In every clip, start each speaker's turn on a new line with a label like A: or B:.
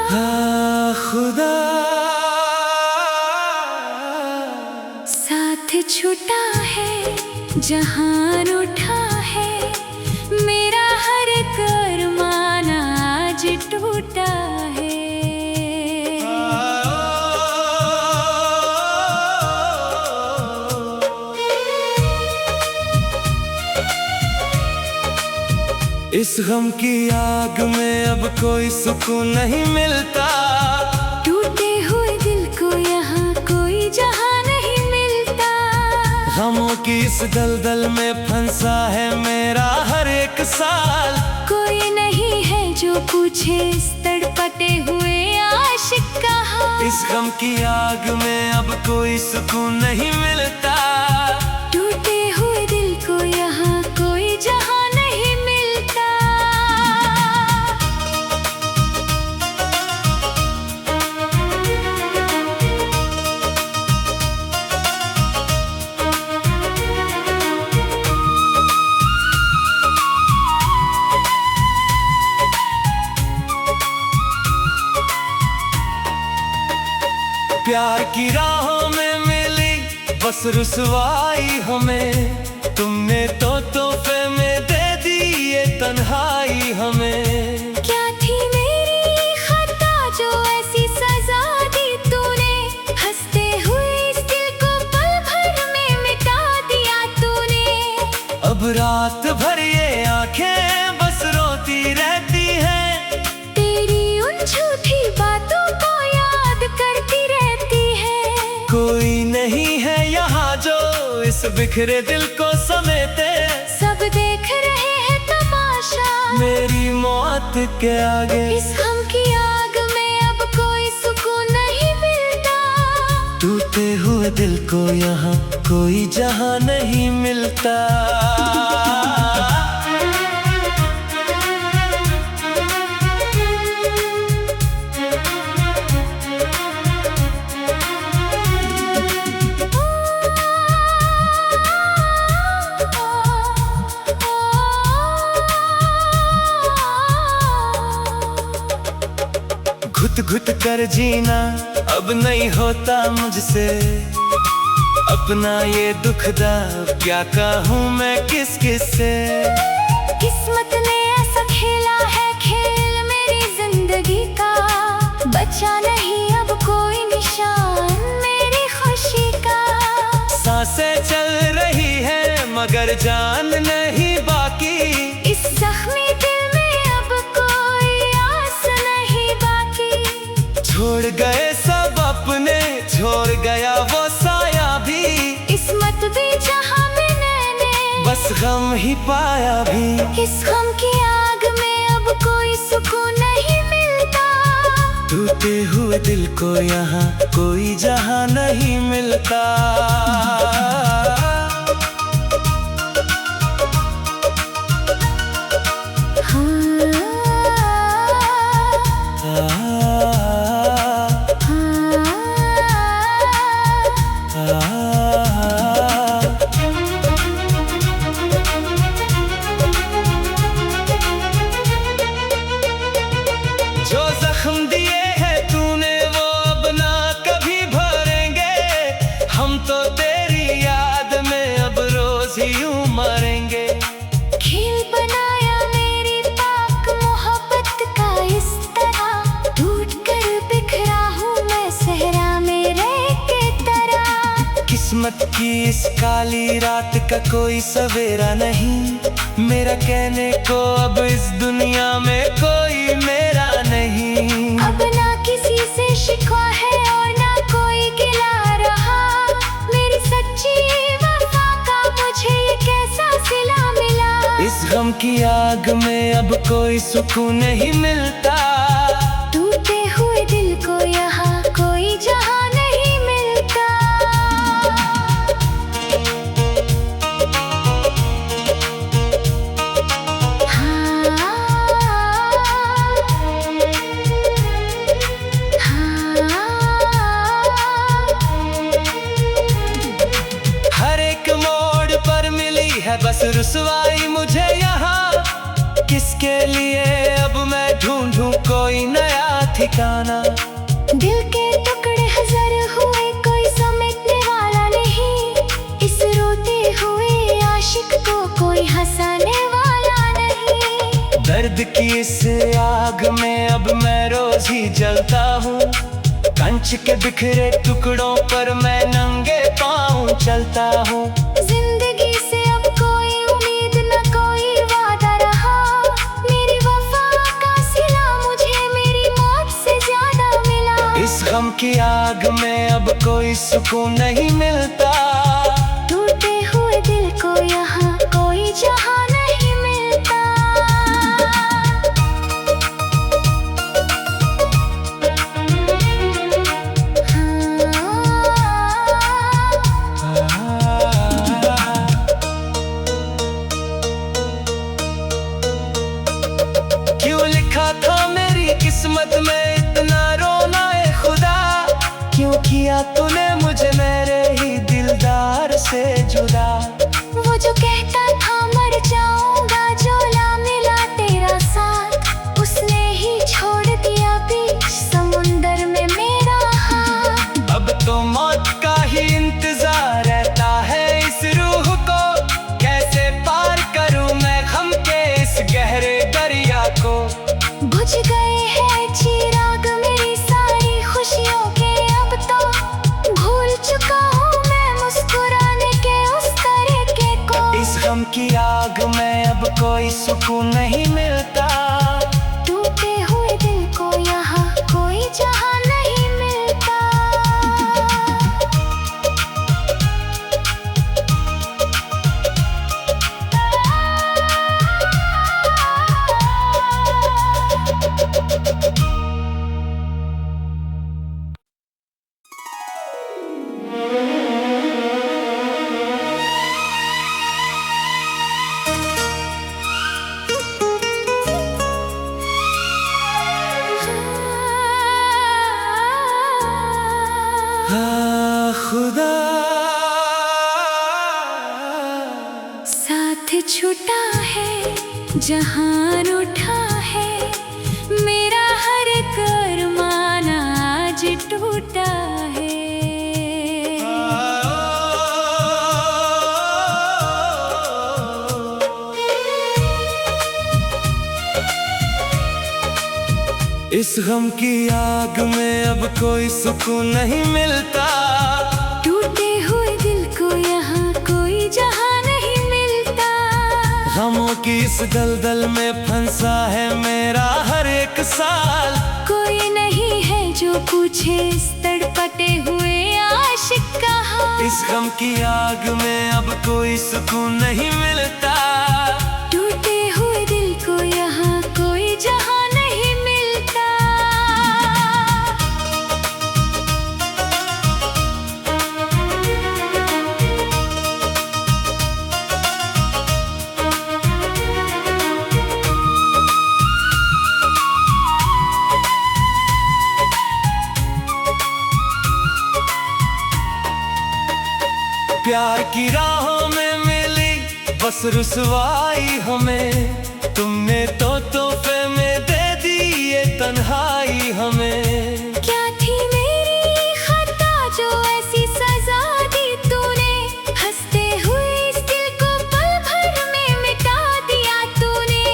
A: हाँ खुदा
B: साथ छूटा है जहान उठा है, मेरा हर अरमान आज टूटा है।
A: इस गम की आग में अब कोई सुकून नहीं मिलता,
B: टूटे हुए दिल को यहाँ कोई जहां नहीं मिलता।
A: गमों की इस दलदल में फंसा है मेरा हर एक साल,
B: कोई नहीं है जो पूछे इस तड़पते हुए आशिक का हाल।
A: इस गम की आग में अब कोई सुकून नहीं मिलता,
B: टूटे हुए दिल को यहाँ कोई जहां नहीं मिलता।
A: प्यार की राहों में मिली बस रुसवाई हमें, तुमने तो तोहफे में दे दी ये तन्हाई हमें।
B: क्या थी मेरी खता जो ऐसी सजा दी तूने, हंसते हुए इस दिल को पल भर में मिटा दिया तूने।
A: अब रात भर ये आंखें बस रोती रहती हैं,
B: तेरी उन झूठी बातों को याद करती रहती है।
A: कोई नहीं है यहाँ जो इस बिखरे दिल को समेटे,
B: सब देख रहे हैं तमाशा
A: मेरी मौत के आगे।
B: इस गम की आग में अब कोई सुकून नहीं मिलता,
A: टूटे हुए दिल को यहाँ कोई जहां नहीं मिलता। घुट घुट कर जीना अब नहीं होता मुझसे, अपना ये दुख दा क्या कहूँ मैं किस किस से।
B: किस्मत ने ऐसा खेला है खेल मेरी जिंदगी का, बचा नहीं अब कोई निशान मेरी खुशी का।
A: सांसें चल रही है मगर जान नहीं बाकी,
B: इस जख्मी दिल में अब कोई आस नहीं बाकी।
A: छोड़ गए सब अपने, छोड़ गया वो साया भी,
B: किस्मत भी जहां में मैंने
A: बस गम ही पाया भी।
B: इस गम की आग में अब कोई सुकून नहीं मिलता,
A: टूटे हुए दिल को यहाँ कोई जहां नहीं मिलता। जो जख्म दिए हैं तूने वो अब ना कभी भरेंगे, हम तो तेरी याद में अब रोज ही यूं मरेंगे।
B: खेल बनाया मेरी पाक मोहब्बत का इस तरह, टूट कर बिखरा हूँ मैं सहरा मेरे के तरह।
A: किस्मत की इस काली रात का कोई सवेरा नहीं, मेरा कहने को अब इस दुनिया में कोई मेरा नहीं।
B: अब ना किसी से शिकवा है और ना कोई गिला रहा, मेरी सच्ची वफा का मुझे ये कैसा सिला मिला।
A: इस गम की आग में अब कोई सुकून नहीं मिलता,
B: टूटे हुए दिल को यहाँ कोई जहां नहीं मिलता।
A: हर एक मोड़ पर मिली है बस रुसवाई मुझे यहाँ, किसके लिए अब मैं ढूंढूं कोई नया ठिकाना।
B: दिल के टुकड़े हजार हुए, कोई समेटने वाला नहीं। इस रोते हुए आशिक को कोई हंसाने वाला नहीं।
A: दर्द की इस आग में अब मैं रोज ही जलता हूँ। कंच के बिखरे टुकड़ों पर मैं नंगे पाँव चलता हूँ।
B: जिंदगी से अब कोई उम्मीद न कोई वादा रहा। मेरी वफा का सिला मुझे मेरी मौत से ज्यादा मिला।
A: इस गम की आग में अब कोई सुकून नहीं मिलता।
B: टूटे हुए दिल को यहाँ कोई जहाँ नहीं मिलता।
A: क्यों लिखा था मेरी किस्मत में इतना रोना है खुदा? क्यों किया तूने मुझे मेरे ही दिलदार से जुदा?
B: वो जो कहता था मर जाऊंगा, जो ला मिला तेरा साथ, उसने ही छोड़ दिया बीच समुंदर में मेरा हाथ।
A: अब तो मौत का ही इंतजार रहता है इस रूह को। कैसे पार करूं मैं गम के इस गहरे दरिया को?
B: बुझ गए हैं चिराग मेरी सारी खुशियों के, अब तो भूल चुका हूँ मैं मुस्कुराने के उस तरीके को।
A: इस गम की आग में अब कोई सुकून नहीं मिलता।
B: टूटे हुए दिल को यहाँ कोई जहाँ नहीं मिलता।
A: हाँ खुदा,
B: साथ छूटा है जहान उठा है, मेरा हर करमान आज टूटा है।
A: इस गम की आग में अब कोई सुकून नहीं मिलता।
B: टूटे हुए दिल को यहाँ कोई जहाँ नहीं मिलता।
A: गमों की इस दलदल में फंसा है मेरा हर एक साल।
B: कोई नहीं है जो पूछे इस तड़पते हुए आशिक का हाल।
A: इस गम की आग में अब कोई सुकून नहीं मिलता।
B: टूटे हुए दिल को यहाँ कोई जहाँ नहीं मिलता।
A: प्यार की राहों में मिली बस रुसवाई हमें। तुमने तो तोहफे में दे दी ये तन्हाई हमें।
B: क्या थी मेरी खता जो ऐसी सजा दी तूने? हंसते हुए इस दिल को पल भर में मिटा दिया तूने।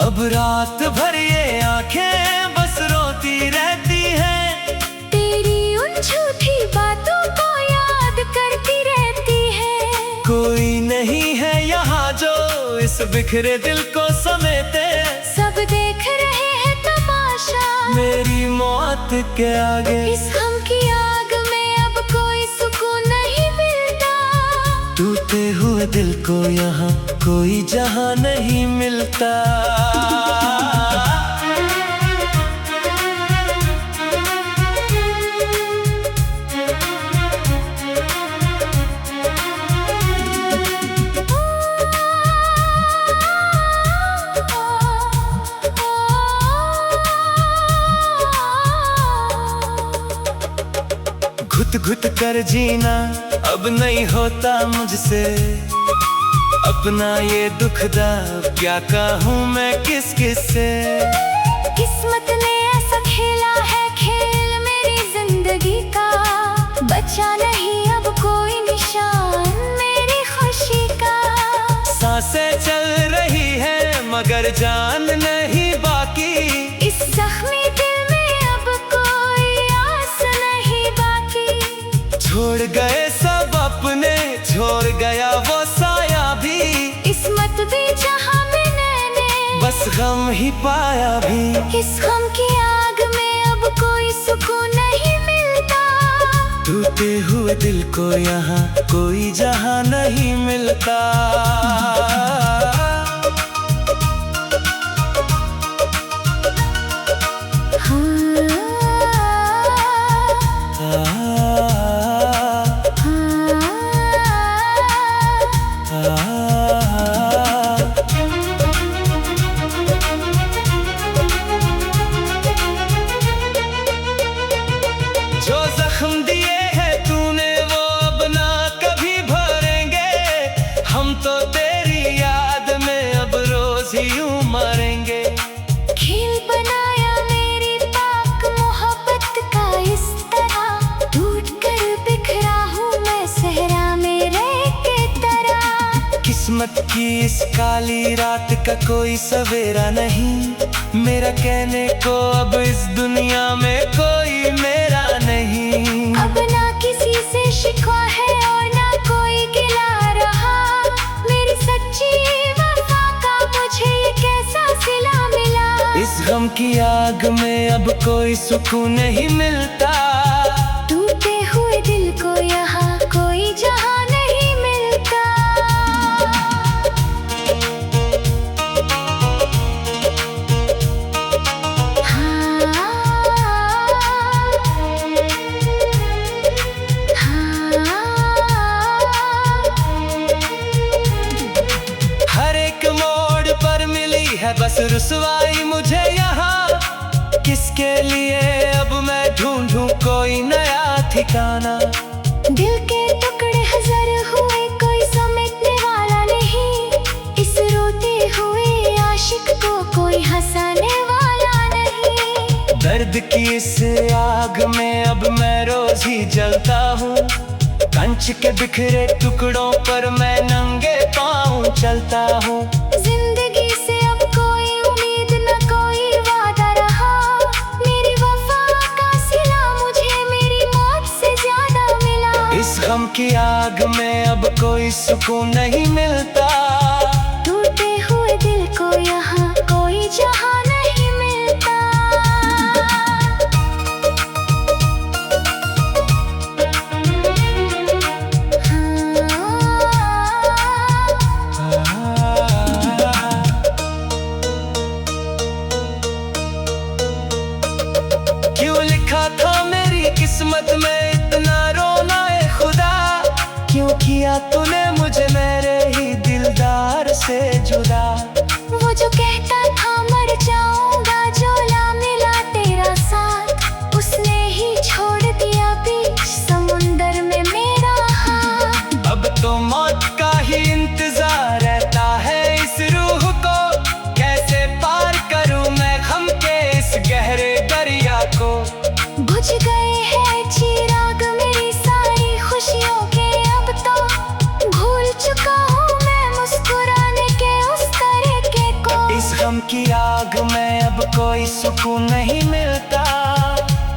A: अब रात भर ये आंखें बस रोती रहती हैं।
B: तेरी उन झूठी बातों को याद करती रहती है।
A: कोई नहीं है यहाँ जो इस बिखरे दिल को समेटे।
B: सब देख रहे हैं तमाशा
A: मेरी मौत के आगे।
B: इस गम की आग में अब कोई सुकून नहीं मिलता।
A: टूटे हुए दिल को यहाँ कोई जहाँ नहीं मिलता। घुट घुट कर जीना अब नहीं होता मुझसे। अपना ये दुख दा क्या कहूँ मैं किस किस से।
B: किस्मत ने ऐसा खेला
A: मगर जान नहीं बाकी।
B: इस जख्मी दिल में अब कोई आस नहीं बाकी।
A: छोड़ गए सब अपने, छोड़ गया वो साया भी।
B: किस्मत भी जहां में मैंने
A: बस गम ही पाया भी।
B: इस गम की आग में अब कोई सुकून नहीं मिलता।
A: टूटे हुए दिल को यहाँ कोई जहां नहीं मिलता। जो जख्म दिए हैं तूने वो अब ना कभी भरेंगे। हम तो तेरी याद में अब रोज ही यूं मरेंगे।
B: खेल बनाया मेरी पाक मोहब्बत का इस तरह, टूट कर बिखरा हूँ मैं सहरा में रह के तरह।
A: किस्मत की इस काली रात का कोई सवेरा नहीं। मेरा कहने को अब इस दुनिया में कोई मेरा नहीं।
B: अब ना किसी से शिकवा है और ना कोई गिला रहा। मेरी सच्ची वफा का मुझे ये कैसा सिला मिला।
A: इस गम की आग में अब कोई सुकून नहीं मिलता।
B: टूटे हुए दिल को यहाँ कोई जहां नहीं मिलता।
A: हर एक मोड़ पर मिली है बस रुसवाई मुझे यहाँ। किसके लिए अब मैं ढूंढूं कोई नया ठिकाना।
B: दिल के टुकड़े हजार हुए कोई समेटने वाला नहीं। इस रोते हुए आशिक को कोई हंसाने वाला नहीं।
A: दर्द की इस आग में अब मैं रोज ही जलता हूँ। कंच के बिखरे टुकड़ों पर मैं नंगे पाँव चलता हूँ।
B: जिंदगी से अब कोई उम्मीद न कोई वादा रहा। मेरी वफा का सिला मुझे मेरी मौत से ज्यादा मिला।
A: इस गम की आग में अब कोई सुकून नहीं मिलता।
B: टूटे हुए दिल को यहाँ कोई जहां नहीं मिलता।
A: क्यों लिखा था मेरी किस्मत में इतना रोना है खुदा। क्यों किया तूने मुझे मेरे ही दिलदार से जुदा।
B: वो जो कहता था मर जाऊंगा झोला मिला तेरा साथ, उसने ही छोड़ दिया बीच समुंदर में मेरा हाथ।
A: अब तो मौत का ही इंतजार रहता है इस रूह को। कैसे पार करूं मैं गम के इस गहरे दरिया को।
B: बुझ गए हैं चिराग मेरी सारी खुशियों के अब तो। भूल चुका हूँ मैं मुस्कुराने के उस तरीके को।
A: इस गम की आग में अब कोई सुकून नहीं मिलता।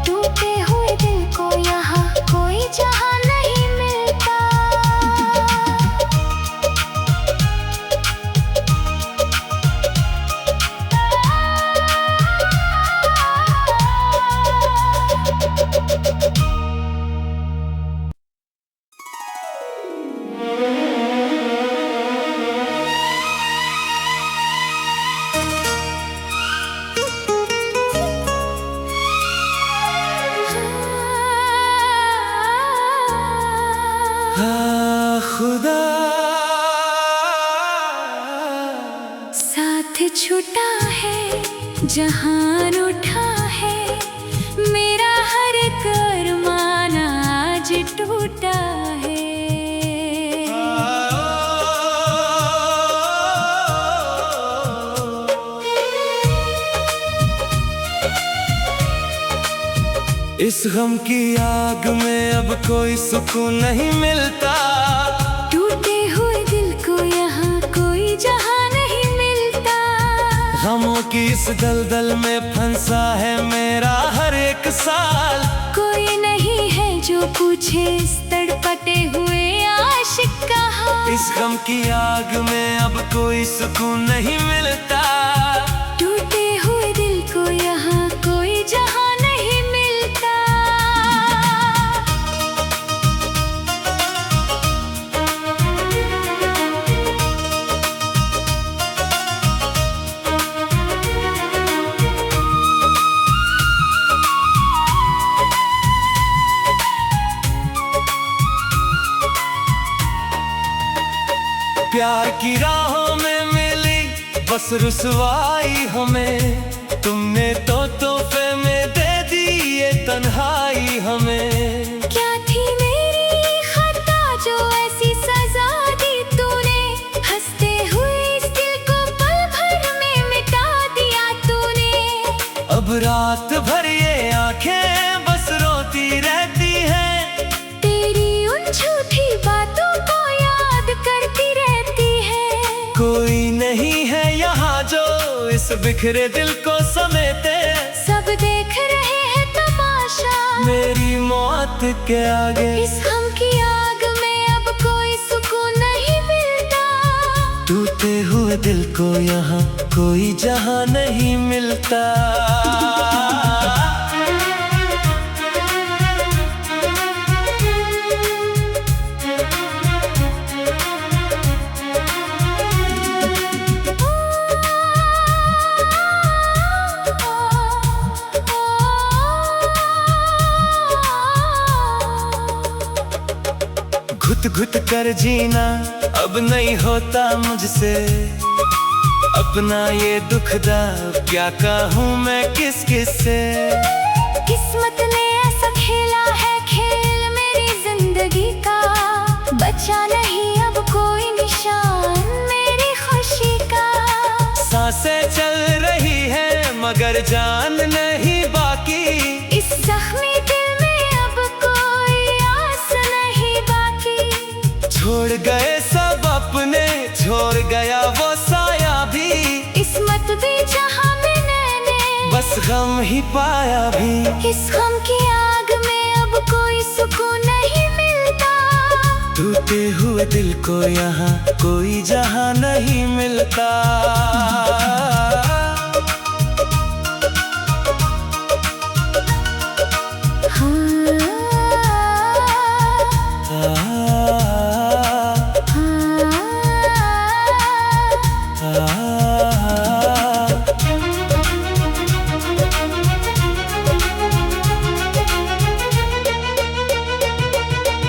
B: टूटे हुए दिल को यहाँ कोई जहां नहीं मिलता।
A: हाँ खुदा
B: साथ छूटा है जहान उठा है, मेरा हर एक अरमान आज टूटा है।
A: इस गम की आग में अब कोई सुकून नहीं मिलता।
B: टूटे हुए दिल को यहाँ कोई जहां नहीं मिलता।
A: गमों की इस दलदल में फंसा है मेरा हर एक साल।
B: कोई नहीं है जो पूछे इस तड़पते हुए आशिक का हाल।
A: इस गम की आग में अब कोई सुकून नहीं मिलता।
B: टूटे हुए दिल को यहाँ कोई जहां नहीं मिलता।
A: प्यार की राहों में मिली बस रुसवाई हमें। तुमने तो तोहफे में दे दी ये तन्हाई हमें।
B: क्या थी मेरी खता जो ऐसी सजा दी तूने। हंसते हुए इस दिल को पल भर में मिटा दिया तूने।
A: अब रात भर ये आंखें बस रोती रहती हैं।
B: तेरी उन झूठी बातों को याद करती रहती है।
A: कोई नहीं है यहाँ जो इस बिखरे दिल को समेटे।
B: सब देख रहे हैं तमाशा
A: मेरी मौत के आगे।
B: इस गम की आग में अब कोई सुकून नहीं मिलता।
A: टूटे हुए दिल को यहाँ कोई जहां नहीं मिलता। घुट घुट कर जीना अब नहीं होता मुझसे। अपना ये दुख दा क्या कहूँ मैं किस किस से।
B: किस्मत ने ऐसा खेला है खेल मेरी जिंदगी का। बचा नहीं अब कोई निशान मेरी खुशी का।
A: सांसें चल रही है मगर जान नहीं बाकी।
B: इस जख्मी दिल में अब कोई आस नहीं बाकी।
A: छोड़ गए सब अपने छोड़ गया वो साया भी।
B: किस्मत भी जहां में मैंने
A: बस गम ही पाया भी।
B: इस गम की आग में अब कोई सुकून नहीं मिलता।
A: टूटे हुए दिल को यहाँ कोई जहां नहीं मिलता।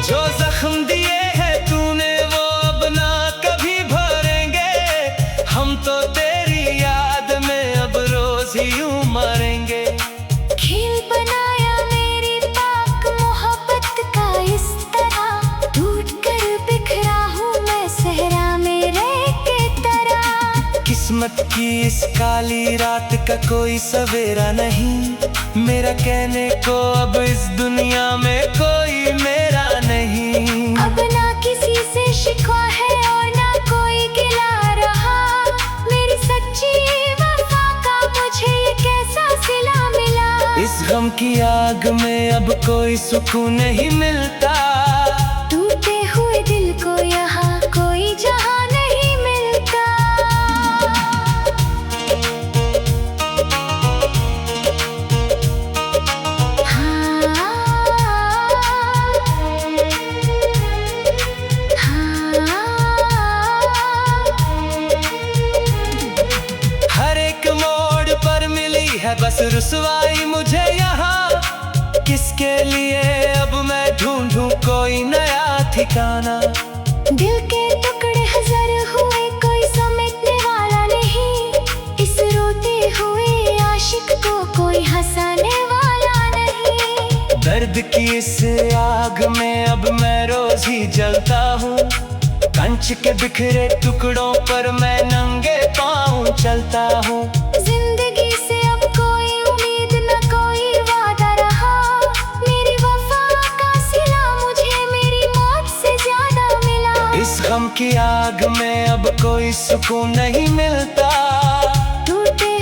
A: जो जख्म दिए हैं तूने वो अब ना कभी भरेंगे। हम तो तेरी याद में अब रोज ही यूं मरेंगे।
B: खेल बनाया मेरी पाक मोहब्बत का इस तरह। टूट कर बिखरा हूँ मैं सहरा में रेत की तरह।
A: किस्मत की इस काली रात का कोई सवेरा नहीं। मेरा कहने को अब इस दुनिया में कोई मेरा नहीं।
B: अब ना किसी से शिकवा है और ना कोई गिला रहा। मेरी सच्ची वफा का मुझे ये कैसा सिला मिला।
A: इस गम की आग में अब कोई सुकून नहीं मिलता।
B: टूटे हुए दिल को यहाँ कोई जहां नहीं मिलता।
A: हर एक मोड़ पर मिली है बस रुसवाई मुझे यहाँ। किसके लिए अब मैं ढूंढूं कोई नया ठिकाना।
B: दिल के टुकड़े हजार हुए कोई समेटने वाला नहीं। इस रोते हुए आशिक को कोई हंसाने वाला नहीं।
A: दर्द की इस आग में अब मैं रोज ही जलता हूँ। कंच के बिखरे टुकड़ों पर मैं नंगे पाँव चलता हूँ।
B: जिंदगी से अब कोई उम्मीद न कोई वादा रहा। मेरी वफा का सिला मुझे मेरी मौत से ज्यादा मिला।
A: इस गम की आग में अब कोई सुकून नहीं मिलता।
B: टूटे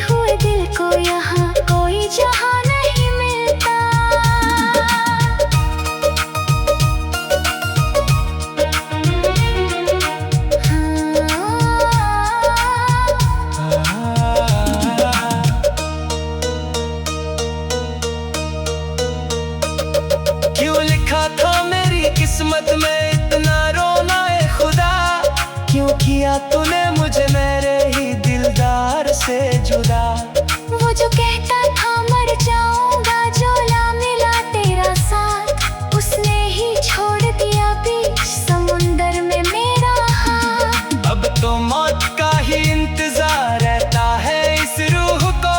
A: था मेरी किस्मत में इतना रोना है खुदा, क्यों किया तूने मुझे मेरे ही दिलदार से जुदा।
B: वो जो कहता था मर जाऊंगा, झोला मिला तेरा साथ, उसने ही छोड़ दिया बीच समुंदर में मेरा हाथ।
A: अब तो मौत का ही इंतजार रहता है इस रूह को,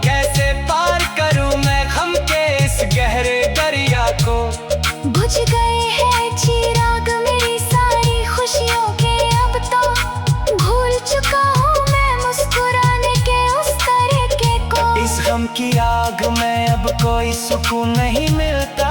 A: कैसे पार करूं मैं गम के इस गहरे दरिया को।
B: बुझ गए हैं चिराग मेरी सारी खुशियों के, अब तो भूल चुका हूँ मैं मुस्कुराने के उस तरीके को।
A: इस गम की आग में अब कोई सुकून नहीं मिलता,